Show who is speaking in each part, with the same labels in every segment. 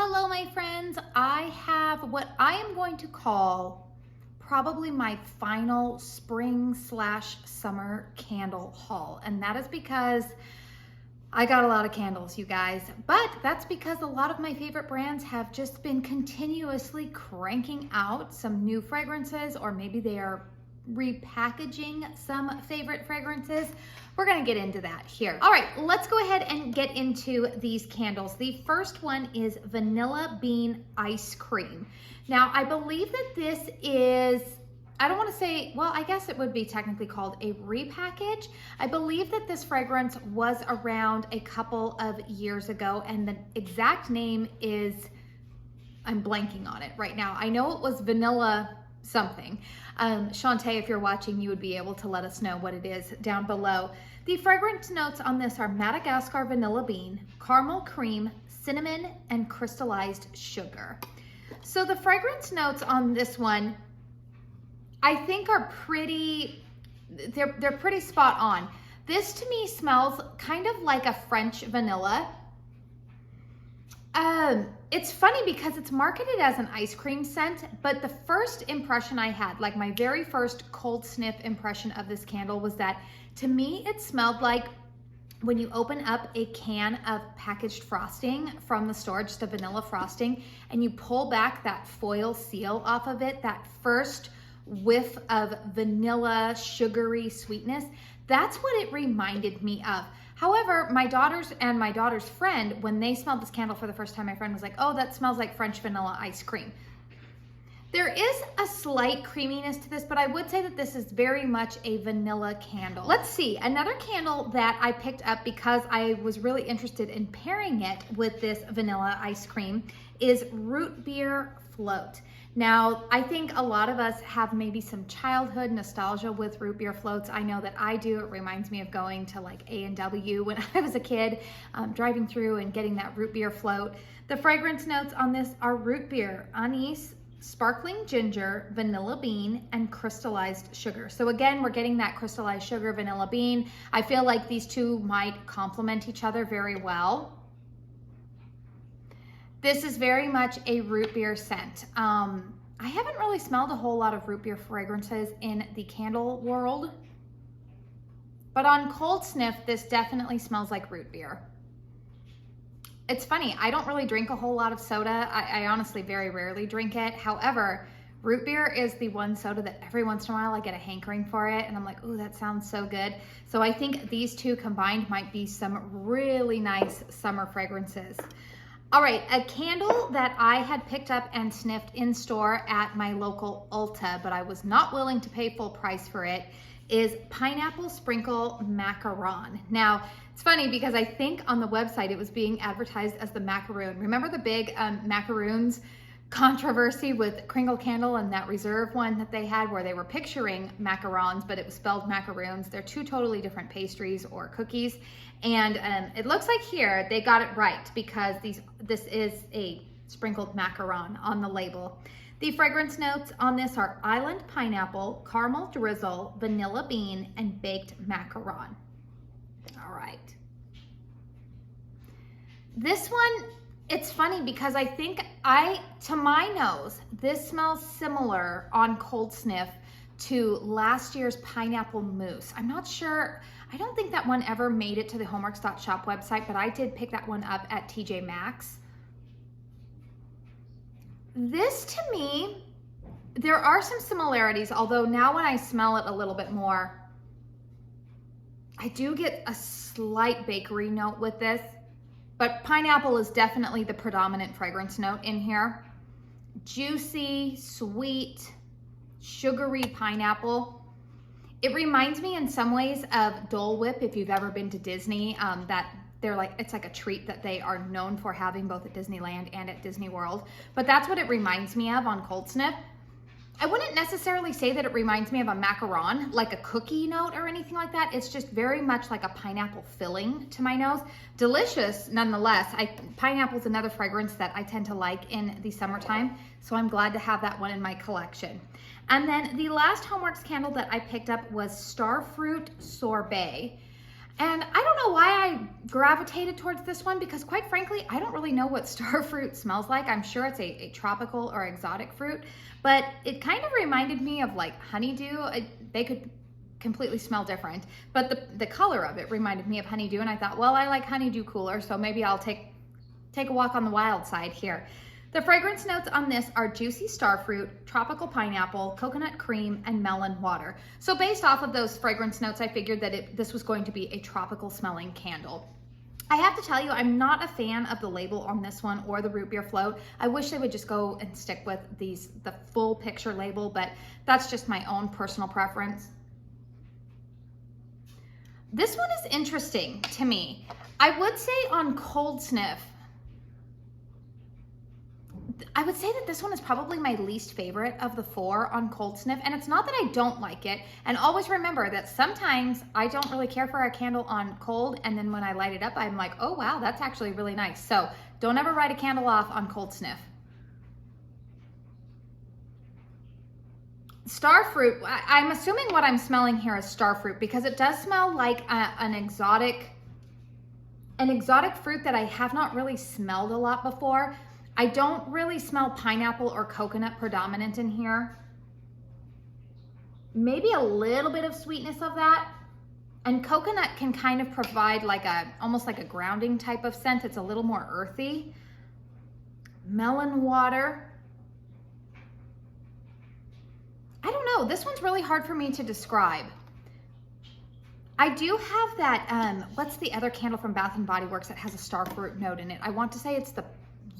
Speaker 1: hello my friends. I have what I am going to call probably my final spring/summer candle haul. And that is because I got a lot of candles, you guys, but that's because a lot of my favorite brands have just been continuously cranking out some new fragrances, or maybe they are repackaging some favorite fragrances. We're gonna get into that here. All right, let's go ahead and get into these candles. The first one is Vanilla Bean Ice Cream. Now, I believe that this is, I don't wanna say, well, I guess it would be technically called a repackage. I believe that this fragrance was around a couple of years ago, and the exact name is, I'm blanking on it right now. I know it was Vanilla something. Shantae, if you're watching, you would be able to let us know what it is down below. The fragrance notes on this are Madagascar vanilla bean, caramel cream, cinnamon, and crystallized sugar. So the fragrance notes on this one, I think are pretty, they're pretty spot on. This to me smells kind of like a French vanilla. It's funny because it's marketed as an ice cream scent, but the first impression I had, like my very first cold sniff impression of this candle, was that to me it smelled like when you open up a can of packaged frosting from the store, just a vanilla frosting, and you pull back that foil seal off of it, that first whiff of vanilla sugary sweetness. That's what it reminded me of. However, my daughters and my daughter's friend, when they smelled this candle for the first time, my friend was like, oh, that smells like French vanilla ice cream. There is a slight creaminess to this, but I would say that this is very much a vanilla candle. Let's see, another candle that I picked up because I was really interested in pairing it with this vanilla ice cream is Rootbeer Float. Now, I think a lot of us have maybe some childhood nostalgia with root beer floats. I know that I do. It reminds me of going to like A&W when I was a kid, driving through and getting that root beer float. The fragrance notes on this are root beer, anise, sparkling ginger, vanilla bean, and crystallized sugar. So again, we're getting that crystallized sugar, vanilla bean. I feel like these two might complement each other very well. This is very much a root beer scent. I haven't really smelled a whole lot of root beer fragrances in the candle world, but on cold sniff, this definitely smells like root beer. It's funny, I don't really drink a whole lot of soda. I honestly very rarely drink it. However, root beer is the one soda that every once in a while I get a hankering for it, and I'm like, ooh, that sounds so good. So I think these two combined might be some really nice summer fragrances. All right, a candle that I had picked up and sniffed in store at my local Ulta, but I was not willing to pay full price for it, is Pineapple Sprinkle Macaron. Now, it's funny because I think on the website it was being advertised as the macaroon. Remember the big macaroons controversy with Kringle Candle and that Reserve one that they had where they were picturing macarons, but it was spelled macaroons. They're two totally different pastries or cookies. And it looks like here they got it right because this is a sprinkled macaron on the label. The fragrance notes on this are island pineapple, caramel drizzle, vanilla bean, and baked macaron. All right. This one, it's funny because I think to my nose, this smells similar on cold sniff to last year's pineapple mousse. I'm not sure, I don't think that one ever made it to the Homeworx.shop website, but I did pick that one up at TJ Maxx. This to me, there are some similarities, although now when I smell it a little bit more, I do get a slight bakery note with this, but pineapple is definitely the predominant fragrance note in here. Juicy, sweet, sugary pineapple. It reminds me in some ways of Dole Whip if you've ever been to Disney. That they're like, it's like a treat that they are known for having both at Disneyland and at Disney World. But that's what it reminds me of on cold sniff. I wouldn't necessarily say that it reminds me of a macaron, like a cookie note or anything like that. It's just very much like a pineapple filling to my nose. Delicious nonetheless. Pineapple's another fragrance that I tend to like in the summertime, so I'm glad to have that one in my collection. And then the last Homeworx candle that I picked up was Starfruit Sorbet. And I don't know why I gravitated towards this one because quite frankly, I don't really know what starfruit smells like. I'm sure it's a tropical or exotic fruit, but it kind of reminded me of like honeydew. They could completely smell different, but the color of it reminded me of honeydew, and I thought, well, I like honeydew cooler, so maybe I'll take a walk on the wild side here. The fragrance notes on this are juicy starfruit, tropical pineapple, coconut cream, and melon water. So based off of those fragrance notes, I figured that this was going to be a tropical smelling candle. I have to tell you, I'm not a fan of the label on this one or the Rootbeer Float. I wish they would just go and stick with the full picture label, but that's just my own personal preference. This one is interesting to me. I would say on cold sniff, I would say that this one is probably my least favorite of the four on cold sniff, and it's not that I don't like it. And always remember that sometimes I don't really care for a candle on cold, and then when I light it up, I'm like, oh wow, that's actually really nice. So don't ever write a candle off on cold sniff. Starfruit, I'm assuming what I'm smelling here is starfruit because it does smell like an exotic fruit that I have not really smelled a lot before. I don't really smell pineapple or coconut predominant in here. Maybe a little bit of sweetness of that. And coconut can kind of provide like almost like a grounding type of scent. It's a little more earthy. Melon water. I don't know, this one's really hard for me to describe. I do have that, what's the other candle from Bath & Body Works that has a starfruit note in it? I want to say it's the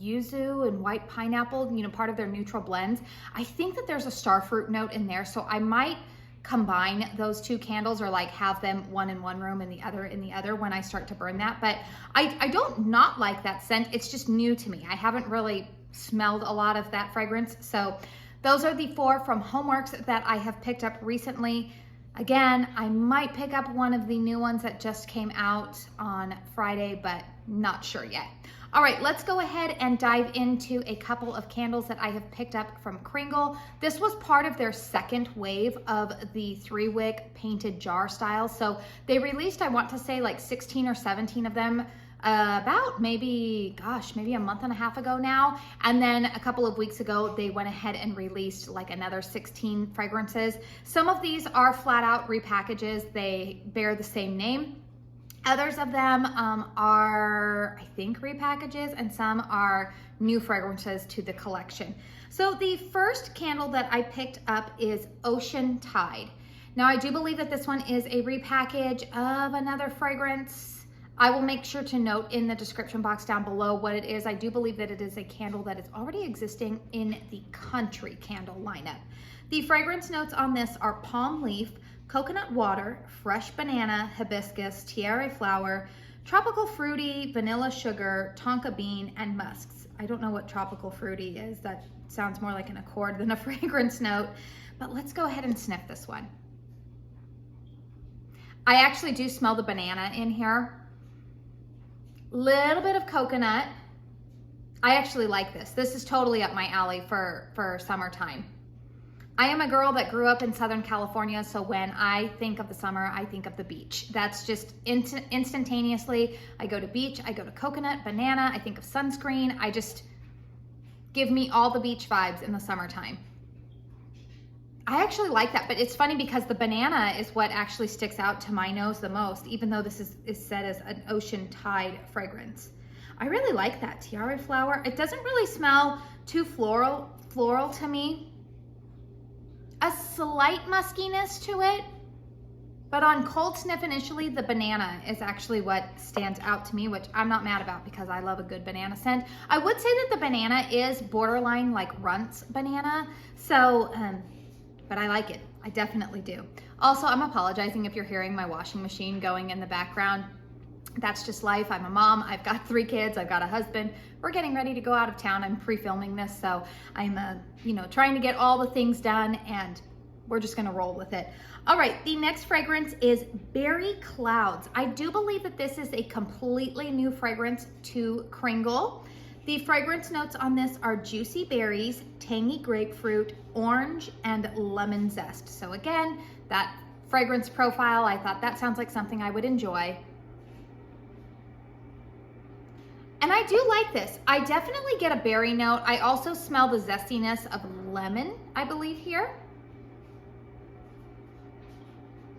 Speaker 1: yuzu and white pineapple, you know, part of their neutral blends. I think that there's a starfruit note in there, so I might combine those two candles or like have them one in one room and the other in the other when I start to burn that. But I don't not like that scent. It's just new to me. I haven't really smelled a lot of that fragrance. So those are the four from Homeworx that I have picked up recently. Again, I might pick up one of the new ones that just came out on Friday, but not sure yet. All right, let's go ahead and dive into a couple of candles that I have picked up from Kringle. This was part of their second wave of the 3-wick painted jar style. So they released, I want to say like 16 or 17 of them about maybe a month and a half ago now. And then a couple of weeks ago, they went ahead and released like another 16 fragrances. Some of these are flat out repackages. They bear the same name. Others of them are, I think, repackages, and some are new fragrances to the collection. So the first candle that I picked up is Ocean Tide. Now I do believe that this one is a repackage of another fragrance. I will make sure to note in the description box down below what it is. I do believe that it is a candle that is already existing in the country candle lineup. The fragrance notes on this are palm leaf, coconut water, fresh banana, hibiscus, tiare flower, tropical fruity, vanilla sugar, tonka bean, and musks. I don't know what tropical fruity is. That sounds more like an accord than a fragrance note, but let's go ahead and sniff this one. I actually do smell the banana in here. Little bit of coconut. I actually like this. This is totally up my alley for summertime. I am a girl that grew up in Southern California, so when I think of the summer, I think of the beach. That's just instantaneously. I go to beach, I go to coconut, banana, I think of sunscreen. I just give me all the beach vibes in the summertime. I actually like that, but it's funny because the banana is what actually sticks out to my nose the most, even though this is said as an Ocean Tide fragrance. I really like that tiare flower. It doesn't really smell too floral to me. A slight muskiness to it, but on cold sniff initially, the banana is actually what stands out to me, which I'm not mad about because I love a good banana scent. I would say that the banana is borderline like Runts banana, so, but I like it. I definitely do. Also, I'm apologizing if you're hearing my washing machine going in the background. That's just life. I'm a mom. I've got 3 kids. I've got a husband. We're getting ready to go out of town. I'm pre-filming this, so I'm, trying to get all the things done, and we're just gonna roll with it. All right, the next fragrance is Berry Clouds. I do believe that this is a completely new fragrance to Kringle. The fragrance notes on this are juicy berries, tangy grapefruit, orange, and lemon zest. So again, that fragrance profile, I thought that sounds like something I would enjoy. And I do like this. I definitely get a berry note. I also smell the zestiness of lemon, I believe, here.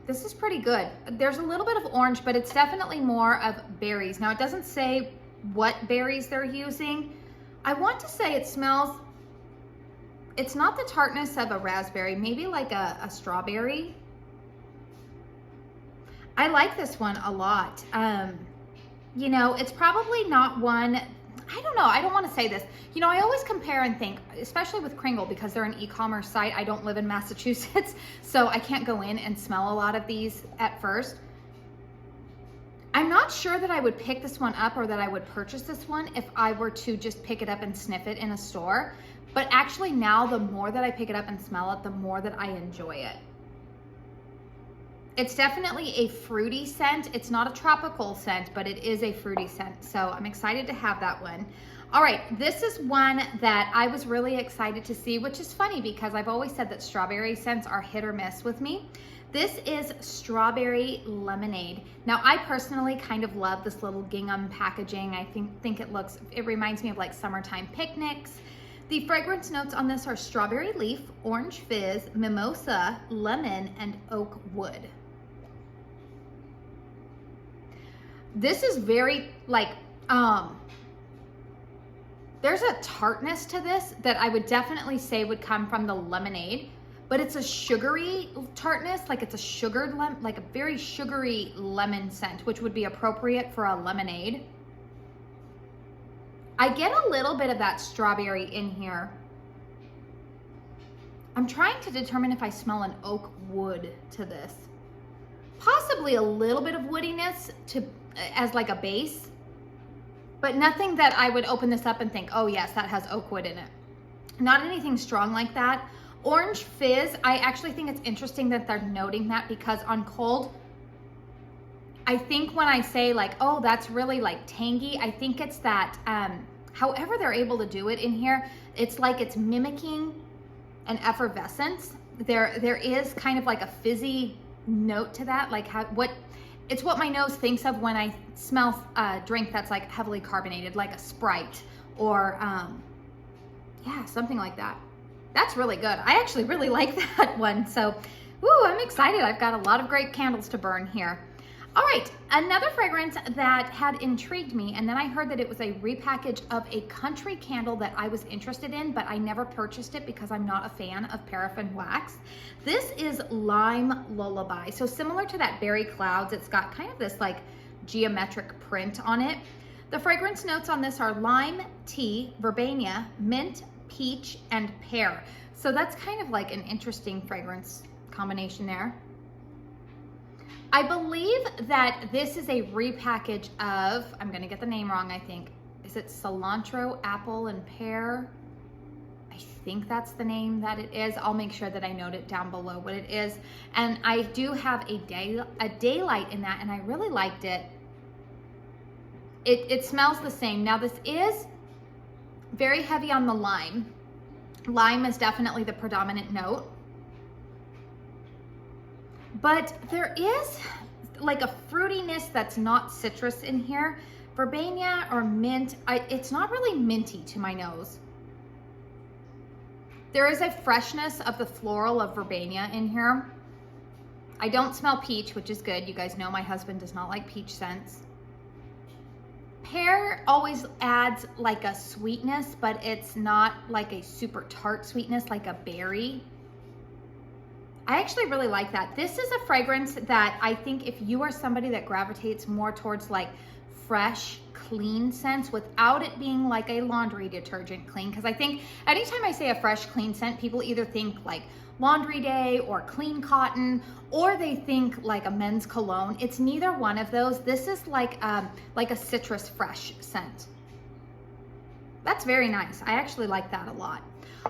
Speaker 1: This is pretty good. There's a little bit of orange, but it's definitely more of berries. Now, it doesn't say what berries they're using. I want to say it smells, it's not the tartness of a raspberry, maybe like a strawberry. I like this one a lot. You know, it's probably not one, I don't know, I don't want to say this. You know, I always compare and think, especially with Kringle, because they're an e-commerce site. I don't live in Massachusetts, so I can't go in and smell a lot of these at first. I'm not sure that I would pick this one up or that I would purchase this one if I were to just pick it up and sniff it in a store. But actually now, the more that I pick it up and smell it, the more that I enjoy it. It's definitely a fruity scent. It's not a tropical scent, but it is a fruity scent. So I'm excited to have that one. All right, this is one that I was really excited to see, which is funny because I've always said that strawberry scents are hit or miss with me. This is Strawberry Lemonade. Now, I personally kind of love this little gingham packaging. I think it reminds me of like summertime picnics. The fragrance notes on this are strawberry leaf, orange fizz, mimosa, lemon, and oak wood. This is very like, there's a tartness to this that I would definitely say would come from the lemonade, but it's a sugary tartness, like it's a sugared lemon, like a very sugary lemon scent, which would be appropriate for a lemonade. I get a little bit of that strawberry in here. I'm trying to determine if I smell an oak wood to this. Possibly a little bit of woodiness as like a base, but nothing that I would open this up and think, oh yes, that has oak wood in it. Not anything strong like that. Orange fizz, I actually think it's interesting that they're noting that, because on cold, I think when I say like, oh, that's really like tangy, I think it's that, however they're able to do it in here, it's like it's mimicking an effervescence. There is kind of like a fizzy note to that, like it's what my nose thinks of when I smell a drink that's like heavily carbonated, like a Sprite or yeah, something like that. That's really good. I actually really like that one. So, woo, I'm excited. I've got a lot of great candles to burn here. All right, another fragrance that had intrigued me, and then I heard that it was a repackage of a country candle that I was interested in, but I never purchased it because I'm not a fan of paraffin wax. This is Lime Lullaby. So similar to that Berry Clouds, it's got kind of this like geometric print on it. The fragrance notes on this are lime, tea, verbena, mint, peach, and pear. So that's kind of like an interesting fragrance combination there. I believe that this is a repackage of, I'm gonna get the name wrong, I think. Is it cilantro, apple, and pear? I think that's the name that it is. I'll make sure that I note it down below what it is. And I do have a daylight in that, and I really liked it. It smells the same. Now this is very heavy on the lime. Lime is definitely the predominant note. But there is like a fruitiness that's not citrus in here. Verbena or mint, it's not really minty to my nose. There is a freshness of the floral of verbena in here. I don't smell peach, which is good. You guys know my husband does not like peach scents. Pear always adds like a sweetness, but it's not like a super tart sweetness like a berry. I actually really like that. This is a fragrance that I think if you are somebody that gravitates more towards like fresh, clean scents without it being like a laundry detergent clean, because I think anytime I say a fresh, clean scent, people either think like laundry day or clean cotton, or they think like a men's cologne. It's neither one of those. This is like a citrus fresh scent. That's very nice. I actually like that a lot.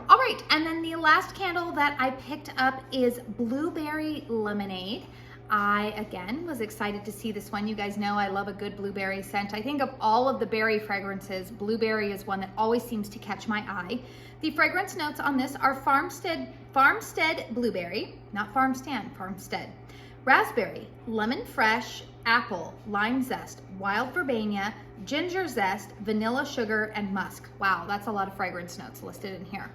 Speaker 1: All right, and then the last candle that I picked up is Blueberry Lemonade. I, again, was excited to see this one. You guys know I love a good blueberry scent. I think of all of the berry fragrances, blueberry is one that always seems to catch my eye. The fragrance notes on this are Farmstead Blueberry, not Farm Stand, Farmstead. Raspberry, lemon fresh, apple, lime zest, wild verbena, ginger zest, vanilla sugar, and musk. Wow, that's a lot of fragrance notes listed in here.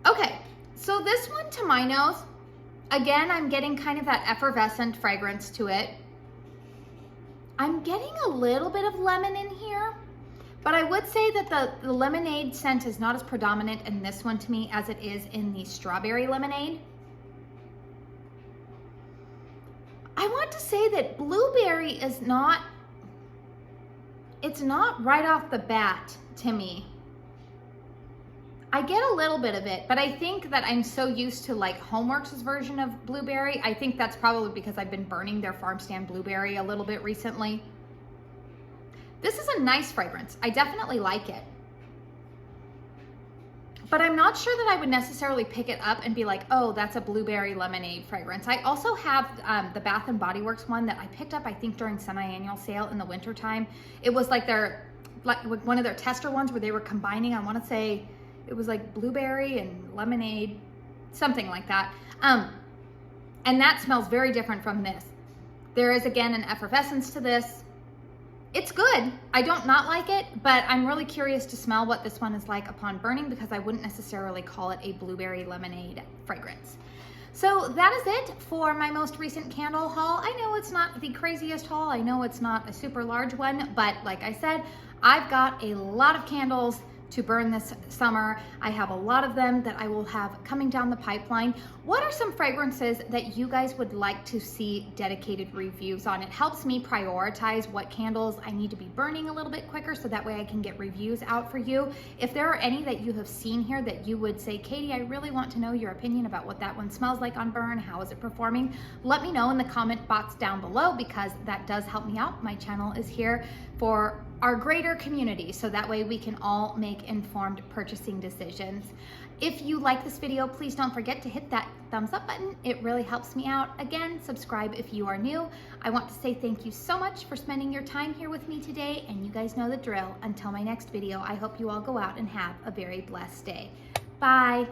Speaker 1: Okay, so this one to my nose, again, I'm getting kind of that effervescent fragrance to it. I'm getting a little bit of lemon in here, but I would say that the lemonade scent is not as predominant in this one to me as it is in the strawberry lemonade. I want to say that blueberry is not, it's not right off the bat to me. I get a little bit of it, but I think that I'm so used to like Homeworx's version of blueberry. I think that's probably because I've been burning their farm stand blueberry a little bit recently. This is a nice fragrance. I definitely like it. But I'm not sure that I would necessarily pick it up and be like, oh, that's a blueberry lemonade fragrance. I also have the Bath & Body Works one that I picked up, I think, during semi-annual sale in the wintertime. It was like one of their tester ones where they were combining, I want to say, it was like blueberry and lemonade, something like that. And that smells very different from this. There is, again, an effervescence to this. It's good. I don't not like it, but I'm really curious to smell what this one is like upon burning because I wouldn't necessarily call it a blueberry lemonade fragrance. So that is it for my most recent candle haul. I know it's not the craziest haul. I know it's not a super large one, but like I said, I've got a lot of candles to burn this summer. I have a lot of them that I will have coming down the pipeline. What are some fragrances that you guys would like to see dedicated reviews on? It helps me prioritize what candles I need to be burning a little bit quicker so that way I can get reviews out for you. If there are any that you have seen here that you would say, Katie, I really want to know your opinion about what that one smells like on burn, how is it performing? Let me know in the comment box down below because that does help me out. My channel is here for our greater community, so that way we can all make informed purchasing decisions. If you like this video, please don't forget to hit that thumbs up button. It really helps me out. Again, subscribe if you are new. I want to say thank you so much for spending your time here with me today, and you guys know the drill. Until my next video, I hope you all go out and have a very blessed day. Bye.